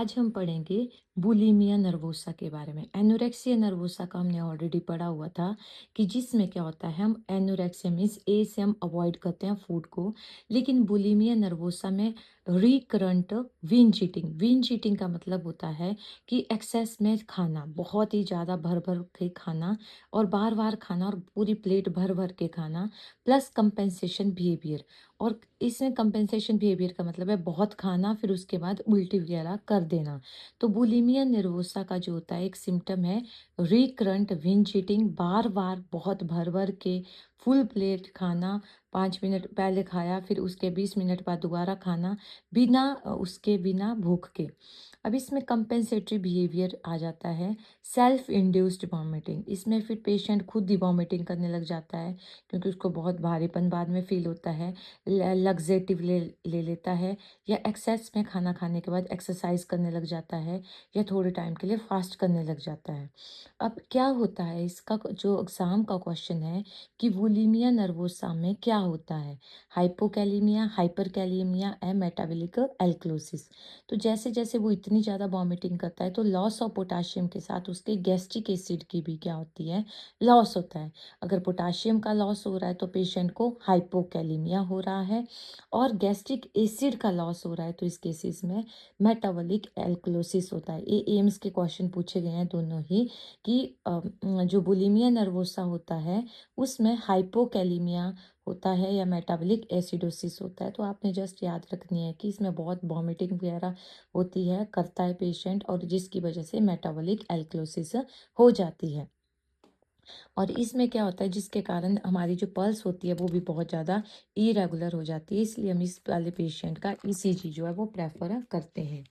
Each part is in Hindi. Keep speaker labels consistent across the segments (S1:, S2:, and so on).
S1: आज हम पढ़ेंगे बुलिमिया नर्वोसा के बारे में। एनोरेक्सिया नर्वोसा का हमने ऑलरेडी पढ़ा हुआ था कि जिसमें क्या होता है, हम एनोरेक्सिया मीन्स ए से हम अवॉइड करते हैं फूड को। लेकिन बुलिमिया नर्वोसा में recurrent Vij eating, Vij eating का मतलब होता है कि एक्सेस में खाना, बहुत ही ज़्यादा भर भर के खाना और बार बार खाना और पूरी प्लेट भर भर के खाना, प्लस कंपेंसेशन बिहेवियर। और इसमें कंपेंसेशन बिहेवियर का मतलब है बहुत खाना फिर उसके बाद उल्टी वगैरह कर देना। तो बुलिमिया निर्वोसा का जो होता है एक सिम्टम है रिकरेंट विंज ईटिंग, बार बार बहुत भर भर के फुल प्लेट खाना, 5 मिनट पहले खाया फिर उसके 20 मिनट बाद दोबारा खाना, बिना उसके बिना भूख के। अब इसमें कंपेंसेटरी बिहेवियर आ जाता है, सेल्फ इंड्यूस्ड वॉमिटिंग। इसमें फिर पेशेंट खुद ही वॉमिटिंग करने लग जाता है क्योंकि उसको बहुत भारीपन बाद में फील होता है, लग्जेटिव ले ले लेता है, या एक्सेस में खाना खाने के बाद एक्सरसाइज करने लग जाता है, या थोड़े टाइम के लिए फास्ट करने लग जाता है। अब क्या होता है, इसका जो एग्जाम का क्वेश्चन है कि वुलिमिया नर्वोसा में क्या होता है, हाइपोकैलिमिया, हाइपरकैलिमिया एंड मेटाबॉलिक एल्कलोसिस। तो जैसे जैसे वो इतनी ज़्यादा वॉमिटिंग करता है तो लॉस ऑफ पोटाशियम के साथ उसके गैस्ट्रिक एसिड की भी क्या होती है, लॉस होता है। अगर पोटाशियम का लॉस हो रहा है तो पेशेंट को हाइपोकैलिमिया हो रहा है, और गैस्ट्रिक एसिड का लॉस हो रहा है तो इस केसेस में मेटाबॉलिक एल्कलोसिस होता है। ये एम्स के क्वेश्चन पूछे गए हैं दोनों ही कि जो बुलिमिया नर्वोसा होता है उसमें हाइपोकैलिमिया होता है या मेटाबॉलिक एसिडोसिस होता है। तो आपने जस्ट याद रखनी है कि इसमें बहुत वॉमिटिंग वगैरह होती है, करता है पेशेंट, और जिसकी वजह से मेटाबॉलिक एल्कलोसिस हो जाती है। और इसमें क्या होता है, जिसके कारण हमारी जो पल्स होती है वो भी बहुत ज़्यादा इरेगुलर हो जाती है, इसलिए हम इस वाले पेशेंट का ईसीजी जो है वो प्रेफर करते हैं।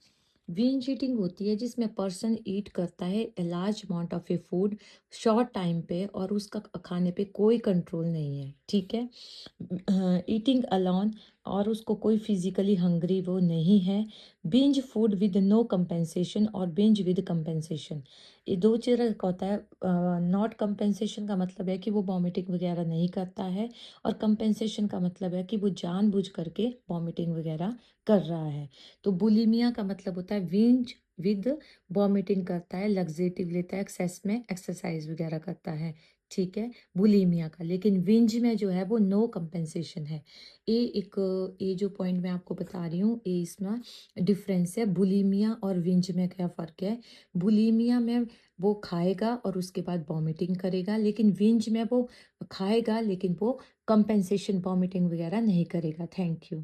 S1: बिंज ईटिंग होती है जिसमें पर्सन ईट करता है large amount of A food short time पे, और उसका खाने पे कोई कंट्रोल नहीं है, ठीक है। ईटिंग अलोन, और उसको कोई फिजिकली हंग्री वो नहीं है। Binge food with no compensation और बिंज विद कंपेंसेशन, ये दो चीज़ का होता है। नॉट कंपेंसेशन का मतलब है कि वो वॉमिटिंग वगैरह नहीं करता है, और कंपेंसेशन का मतलब है कि वो जानबूझ करके वॉमिटिंग वगैरह कर रहा है। तो बुलिमिया का मतलब होता है विंज विद वॉमिटिंग करता है, लग्जेटिव लेता है, एक्सेस में एक्सरसाइज वगैरह करता है, ठीक है, बुलिमिया का। लेकिन विंज में जो है वो नो कंपेंसेशन है। ये जो पॉइंट मैं आपको बता रही हूँ, ये इसमें डिफरेंस है। बुलिमिया और विंज में क्या फ़र्क है, बुलिमिया में वो खाएगा और उसके बाद वॉमिटिंग करेगा, लेकिन विंज में वो खाएगा लेकिन वो कंपेंसेशन वॉमिटिंग वगैरह नहीं करेगा। Thank you.